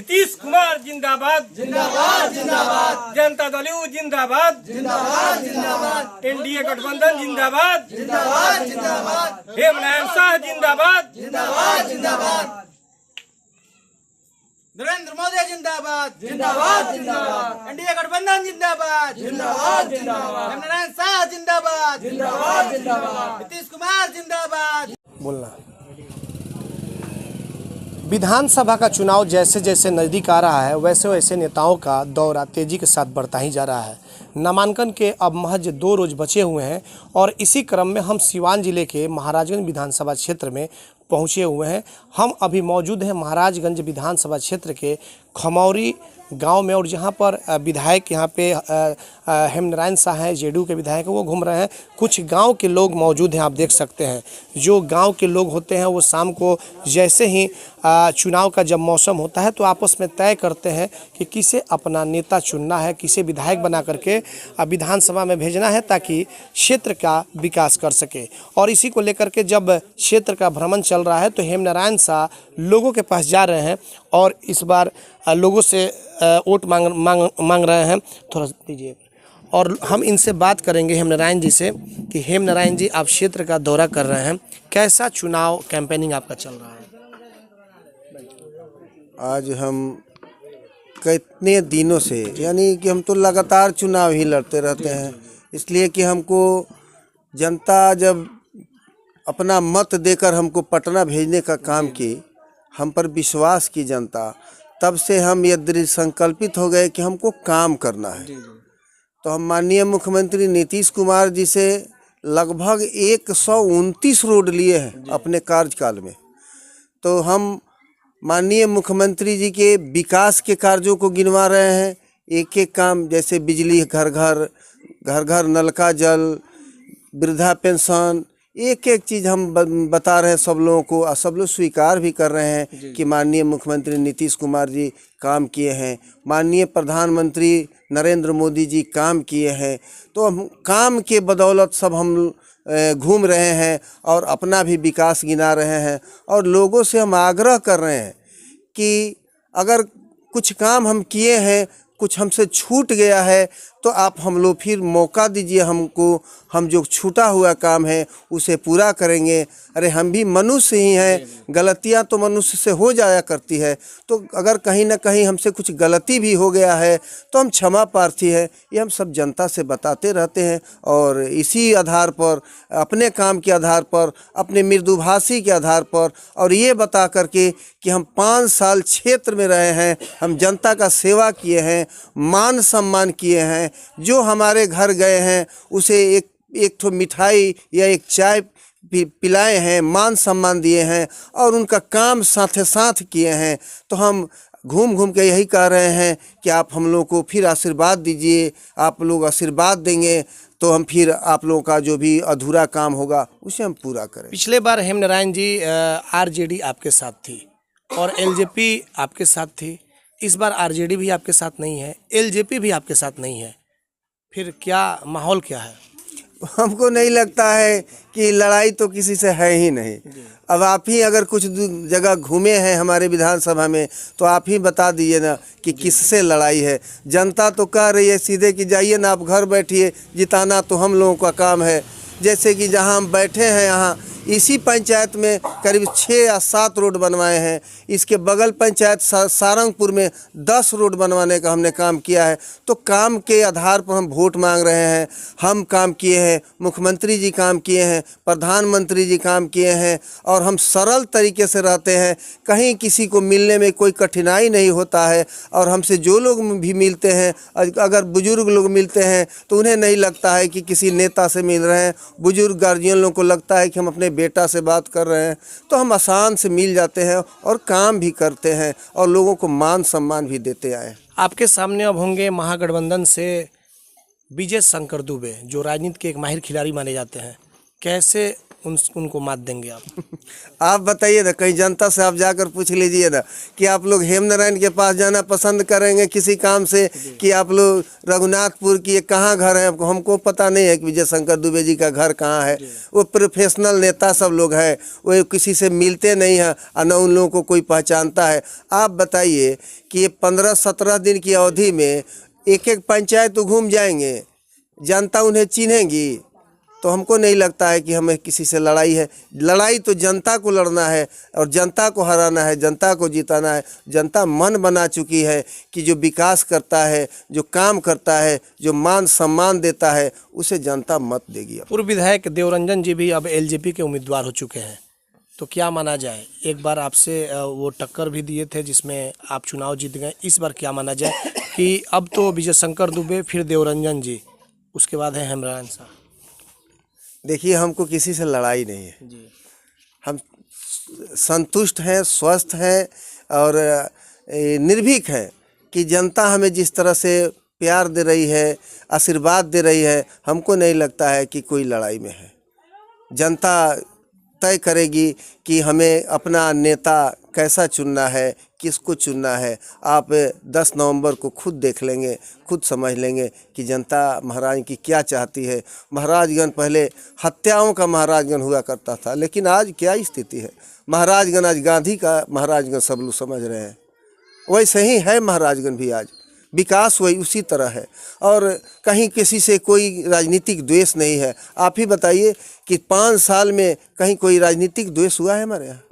नीतीश कुमार जिंदाबाद जिंदाबाद जिंदाबाद, जनता दल यू जिंदाबाद जिंदाबाद जिंदाबाद, एनडीए गठबंधन जिंदाबाद जिंदाबाद जिंदाबाद, हेमनारायण शाह जिंदाबाद जिंदाबाद जिंदाबाद, नरेंद्र मोदी जिंदाबाद जिंदाबाद जिंदाबाद, एनडीए गठबंधन जिंदाबाद जिंदाबाद जिंदाबाद, हेमनारायण शाह जिंदाबाद जिंदाबाद जिंदाबाद। नीतीश कुमार जिंदाबाद। बोलना। विधानसभा का चुनाव जैसे जैसे नज़दीक आ रहा है वैसे वैसे नेताओं का दौरा तेज़ी के साथ बढ़ता ही जा रहा है। नामांकन के अब महज 2 रोज़ बचे हुए हैं और इसी क्रम में हम सिवान जिले के महाराजगंज विधानसभा क्षेत्र में पहुंचे हुए हैं। हम अभी मौजूद हैं महाराजगंज विधानसभा क्षेत्र के खमौरी गांव में और जहां पर विधायक यहाँ पे हेमनारायण शाह हैं, जेडीयू के विधायक वो घूम रहे हैं। कुछ गांव के लोग मौजूद हैं, आप देख सकते हैं। जो गांव के लोग होते हैं वो शाम को जैसे ही चुनाव का जब मौसम होता है तो आपस में तय करते हैं कि किसे अपना नेता चुनना है, किसे विधायक बना करके विधानसभा में भेजना है ताकि क्षेत्र का विकास कर सके। और इसी को लेकर के जब क्षेत्र का भ्रमण चल रहा है तो हेमनारायण शाह लोगों के पास जा रहे हैं और इस बार लोगों से वोट मांग रहे हैं। थोड़ा दीजिए और हम इनसे बात करेंगे हेमनारायण जी से कि हेमनारायण जी आप क्षेत्र का दौरा कर रहे हैं, कैसा चुनाव कैंपेनिंग आपका चल रहा है? आज हम कितने दिनों से यानी कि हम तो लगातार चुनाव ही लड़ते रहते हैं, इसलिए कि हमको जनता जब अपना मत देकर हमको पटना भेजने का काम की, हम पर विश्वास की जनता, तब से हम ये दृढ़ संकल्पित हो गए कि हमको काम करना है। तो हम माननीय मुख्यमंत्री नीतीश कुमार जी से लगभग 129 रोड लिए हैं अपने कार्यकाल में। तो हम माननीय मुख्यमंत्री जी के विकास के कार्यों को गिनवा रहे हैं, एक एक काम, जैसे बिजली घर घर नल का जल, वृद्धा पेंशन, एक एक चीज़ हम बता रहे हैं सब लोगों को और सब लोग स्वीकार भी कर रहे हैं कि माननीय मुख्यमंत्री नीतीश कुमार जी काम किए हैं, माननीय प्रधानमंत्री नरेंद्र मोदी जी काम किए हैं। तो हम काम के बदौलत सब हम घूम रहे हैं और अपना भी विकास गिना रहे हैं और लोगों से हम आग्रह कर रहे हैं कि अगर कुछ काम हम किए हैं, कुछ हमसे छूट गया है तो आप हम लोग फिर मौका दीजिए हमको, हम जो छूटा हुआ काम है उसे पूरा करेंगे। अरे हम भी मनुष्य ही हैं, गलतियां तो मनुष्य से हो जाया करती है, तो अगर कहीं ना कहीं हमसे कुछ गलती भी हो गया है तो हम क्षमा प्रार्थी हैं, ये हम सब जनता से बताते रहते हैं। और इसी आधार पर, अपने काम के आधार पर, अपने मृदुभाषी के आधार पर और ये बता करके कि हम 5 साल क्षेत्र में रहे हैं, हम जनता का सेवा किए हैं, मान सम्मान किए हैं, जो हमारे घर गए हैं उसे एक ठो मिठाई या एक चाय पिलाए हैं, मान सम्मान दिए हैं और उनका काम साथ साथ किए हैं। तो हम घूम घूम के यही कह रहे हैं कि आप हम लोगों को फिर आशीर्वाद दीजिए, आप लोग आशीर्वाद देंगे तो हम फिर आप लोगों का जो भी अधूरा काम होगा उसे हम पूरा करें। पिछले बार हेमनारायण जी आरजेडी आपके साथ थी और एलजेपी आपके साथ थी, इस बार आरजेडी भी आपके साथ नहीं है, एलजेपी भी आपके साथ नहीं है, फिर क्या माहौल क्या है? हमको नहीं लगता है कि लड़ाई तो किसी से है ही नहीं। अब आप ही अगर कुछ जगह घूमे हैं हमारे विधानसभा में तो आप ही बता दीजिए ना कि किससे लड़ाई है। जनता तो कह रही है सीधे कि जाइए ना आप घर बैठिए, जिताना तो हम लोगों का काम है। जैसे कि जहां हम बैठे हैं यहाँ इसी पंचायत में करीब 6 या 7 रोड बनवाए हैं, इसके बगल पंचायत सारंगपुर में 10 रोड बनवाने का हमने काम किया है। तो काम के आधार पर हम वोट मांग रहे हैं। हम काम किए हैं, मुख्यमंत्री जी काम किए हैं, प्रधानमंत्री जी काम किए हैं और हम सरल तरीके से रहते हैं, कहीं किसी को मिलने में कोई कठिनाई नहीं होता है। और हमसे जो लोग भी मिलते हैं, अगर बुजुर्ग लोग मिलते हैं तो उन्हें नहीं लगता है कि किसी नेता से मिल रहे हैं, बुजुर्ग गार्जियन लोगों को लगता है कि हम अपने बेटा से बात कर रहे हैं। तो हम आसान से मिल जाते हैं और काम भी करते हैं और लोगों को मान सम्मान भी देते आए। आपके सामने अब होंगे महागठबंधन से विजय शंकर दुबे, जो राजनीति के एक माहिर खिलाड़ी माने जाते हैं। कैसे उनको मात देंगे आप? आप बताइए ना, कहीं जनता से आप जाकर पूछ लीजिए ना कि आप लोग हेमनारायण के पास जाना पसंद करेंगे किसी काम से, कि आप लोग रघुनाथपुर की ये कहाँ घर है? हमको पता नहीं है कि विजय शंकर दुबे जी का घर कहाँ है। वो प्रोफेशनल नेता सब लोग हैं, वो किसी से मिलते नहीं हैं और न उन लोगों को कोई पहचानता है। आप बताइए कि ये 15-17 दिन की अवधि में एक एक पंचायत तो घूम जाएंगे, जनता उन्हें चिन्हेगी? तो हमको नहीं लगता है कि हमें किसी से लड़ाई है। लड़ाई तो जनता को लड़ना है और जनता को हराना है, जनता को जिताना है। जनता मन बना चुकी है कि जो विकास करता है, जो काम करता है, जो मान सम्मान देता है, उसे जनता मत देगी। पूर्व विधायक देवरंजन जी भी अब एलजेपी के उम्मीदवार हो चुके हैं, तो क्या माना जाए? एक बार आपसे वो टक्कर भी दिए थे जिसमें आप चुनाव जीत गए, इस बार क्या माना जाए कि अब तो विजय शंकर दुबे, फिर देवरंजन जी, उसके बाद है हेमनारायण साहब? देखिए, हमको किसी से लड़ाई नहीं है जी। हम संतुष्ट हैं, स्वस्थ हैं और निर्भीक हैं कि जनता हमें जिस तरह से प्यार दे रही है, आशीर्वाद दे रही है, हमको नहीं लगता है कि कोई लड़ाई में है। जनता तय करेगी कि हमें अपना नेता कैसा चुनना है, किसको चुनना है। आप 10 नवंबर को खुद देख लेंगे, खुद समझ लेंगे कि जनता महाराज की क्या चाहती है। महाराजगंज पहले हत्याओं का महाराजगंज हुआ करता था, लेकिन आज क्या स्थिति है? महाराजगंज आज गांधी का महाराजगंज सब लोग समझ रहे हैं। वैसे ही है महाराजगंज भी, आज विकास वही उसी तरह है और कहीं किसी से कोई राजनीतिक द्वेष नहीं है। आप ही बताइए कि 5 साल में कहीं कोई राजनीतिक द्वेष हुआ है हमारे यहाँ?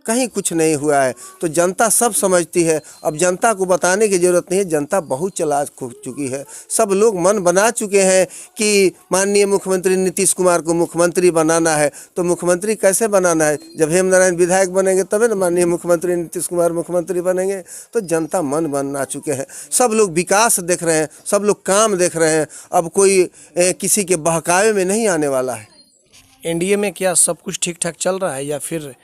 कहीं कुछ नहीं हुआ है। तो जनता सब समझती है। अब जनता को बताने की ज़रूरत नहीं है, जनता बहुत चालाक हो चुकी है। सब लोग मन बना चुके हैं कि माननीय मुख्यमंत्री नीतीश कुमार को मुख्यमंत्री बनाना है। तो मुख्यमंत्री कैसे बनाना है? जब हेमनारायण विधायक बनेंगे तभी ना माननीय मुख्यमंत्री नीतीश कुमार मुख्यमंत्री बनेंगे। तो जनता मन बना चुके हैं, सब लोग विकास देख रहे हैं, सब लोग काम देख रहे हैं। अब कोई किसी के बहकावे में नहीं आने वाला है। एनडीए में क्या सब कुछ ठीक ठाक चल रहा है या फिर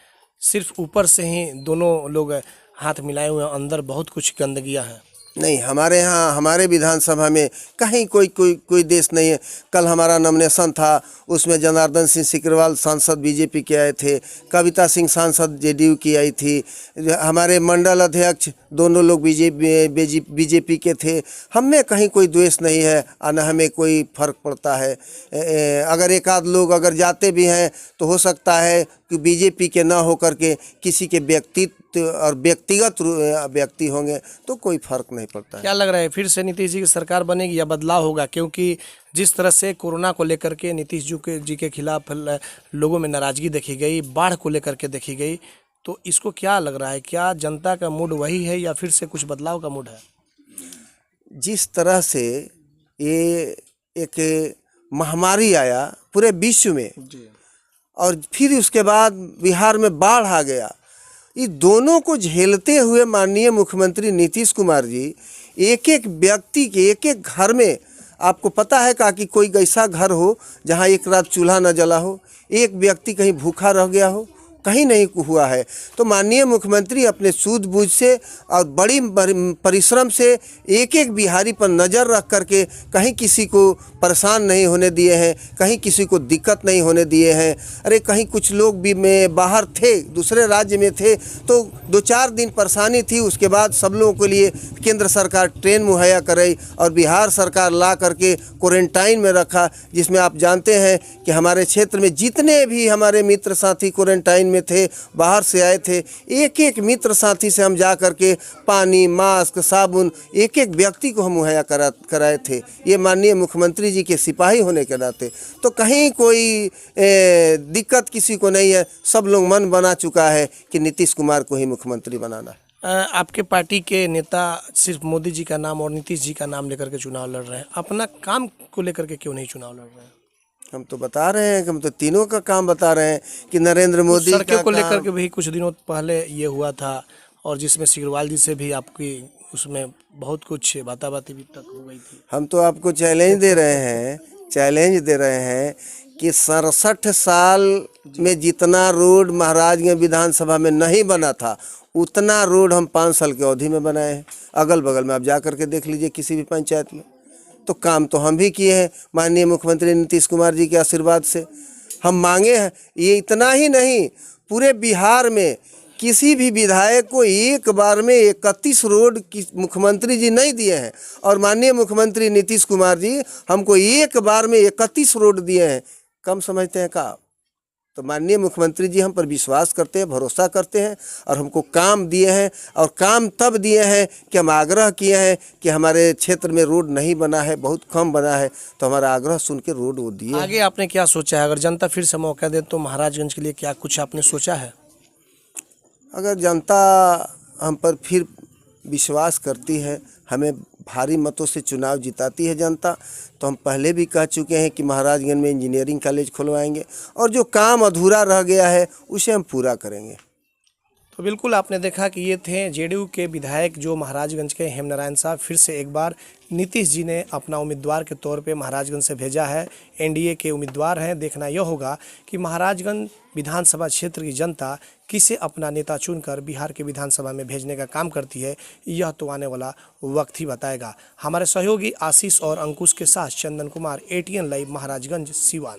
सिर्फ ऊपर से ही दोनों लोग हाथ मिलाए हुए हैं, अंदर बहुत कुछ गंदगियां हैं? नहीं, हमारे यहाँ हमारे विधानसभा में कहीं कोई देश नहीं है। कल हमारा नॉमिनेशन था, उसमें जनार्दन सिंह सिकरवाल सांसद बीजेपी के आए थे, कविता सिंह सांसद जेडीयू की आई थी, हमारे मंडल अध्यक्ष दोनों लोग बीजेपी के थे। हमें कहीं कोई द्वेष नहीं है और न हमें कोई फर्क पड़ता है। अगर एक आध लोग अगर जाते भी हैं तो हो सकता है कि बीजेपी के ना होकर के किसी के व्यक्तित्व और व्यक्तिगत व्यक्ति होंगे, तो कोई फर्क नहीं पड़ता है। क्या लग रहा है फिर से नीतीश जी की सरकार बनेगी या बदलाव होगा? क्योंकि जिस तरह से कोरोना को लेकर के नीतीश जी के खिलाफ लोगों में नाराजगी देखी गई, बाढ़ को लेकर के देखी गई, तो इसको क्या लग रहा है? क्या जनता का मूड वही है या फिर से कुछ बदलाव का मूड है? जिस तरह से ये एक महामारी आया पूरे विश्व में और फिर उसके बाद बिहार में बाढ़ आ गया, ये दोनों को झेलते हुए माननीय मुख्यमंत्री नीतीश कुमार जी एक एक व्यक्ति के एक एक घर में, आपको पता है कि कोई ऐसा घर हो जहां एक रात चूल्हा न जला हो, एक व्यक्ति कहीं भूखा रह गया हो, कहीं नहीं हुआ है। तो माननीय मुख्यमंत्री अपने सूझबूझ से और बड़ी परिश्रम से एक एक बिहारी पर नज़र रख करके कहीं किसी को परेशान नहीं होने दिए हैं, कहीं किसी को दिक्कत नहीं होने दिए हैं। अरे कहीं कुछ लोग भी में बाहर थे, दूसरे राज्य में थे, तो 2-4 दिन परेशानी थी, उसके बाद सब लोगों के लिए केंद्र सरकार ट्रेन मुहैया कराई और बिहार सरकार ला करके क्वारंटाइन में रखा, जिसमें आप जानते हैं कि हमारे क्षेत्र में जितने भी हमारे मित्र साथी क्वारंटाइन थे, बाहर से आए थे, एक एक मित्र साथी से हम जा करके पानी, मास्क, साबुन एक एक व्यक्ति को हम मुहैया कराए थे, ये माननीय मुख्यमंत्री जी के सिपाही होने के नाते। तो कहीं कोई दिक्कत किसी को नहीं है। सब लोग मन बना चुका है कि नीतीश कुमार को ही मुख्यमंत्री बनाना है। आपके पार्टी के नेता सिर्फ मोदी जी का नाम और नीतीश जी का नाम लेकर के चुनाव लड़ रहे हैं, अपना काम को लेकर के क्यों नहीं चुनाव लड़ रहे हैं? हम तो बता रहे हैं कि हम तो तीनों का काम बता रहे हैं कि नरेंद्र मोदी सड़कों को लेकर के भी कुछ दिनों पहले ये हुआ था और जिसमें सिकरवाल जी से भी आपकी उसमें बहुत कुछ बाताबाती भी तक हो गई थी। हम तो आपको चैलेंज दे रहे हैं कि 67 साल में जितना रोड महाराजगंज विधानसभा में नहीं बना था, उतना रोड हम 5 साल की अवधि में बनाए हैं। अगल बगल में आप जा करके देख लीजिए किसी भी पंचायत में। तो काम तो हम भी किए हैं माननीय मुख्यमंत्री नीतीश कुमार जी के आशीर्वाद से। हम मांगे हैं। ये इतना ही नहीं, पूरे बिहार में किसी भी विधायक को एक बार में 31 रोड की मुख्यमंत्री जी नहीं दिए हैं, और माननीय मुख्यमंत्री नीतीश कुमार जी हमको एक बार में 31 रोड दिए हैं। कम समझते हैं का? तो माननीय मुख्यमंत्री जी हम पर विश्वास करते हैं, भरोसा करते हैं, और हमको काम दिए हैं। और काम तब दिए हैं कि हम आग्रह किए हैं कि हमारे क्षेत्र में रोड नहीं बना है, बहुत कम बना है, तो हमारा आग्रह सुन के रोड वो दिए। आगे आपने क्या सोचा है? अगर जनता फिर से मौका दे तो महाराजगंज के लिए क्या कुछ आपने सोचा है? अगर जनता हम पर फिर विश्वास करती है, हमें भारी मतों से चुनाव जिताती है जनता, तो हम पहले भी कह चुके हैं कि महाराजगंज में इंजीनियरिंग कॉलेज खुलवाएंगे, और जो काम अधूरा रह गया है उसे हम पूरा करेंगे। तो बिल्कुल आपने देखा कि ये थे जेडीयू के विधायक जो महाराजगंज के हेमनारायण साहब। फिर से एक बार नीतीश जी ने अपना उम्मीदवार के तौर पे महाराजगंज से भेजा है। एनडीए के उम्मीदवार हैं। देखना यह होगा कि महाराजगंज विधानसभा क्षेत्र की जनता किसे अपना नेता चुनकर बिहार के विधानसभा में भेजने का काम करती है, यह तो आने वाला वक्त ही बताएगा। हमारे सहयोगी आशीष और अंकुश के साथ चंदन कुमार, ATN लाइव, महाराजगंज, सिवान।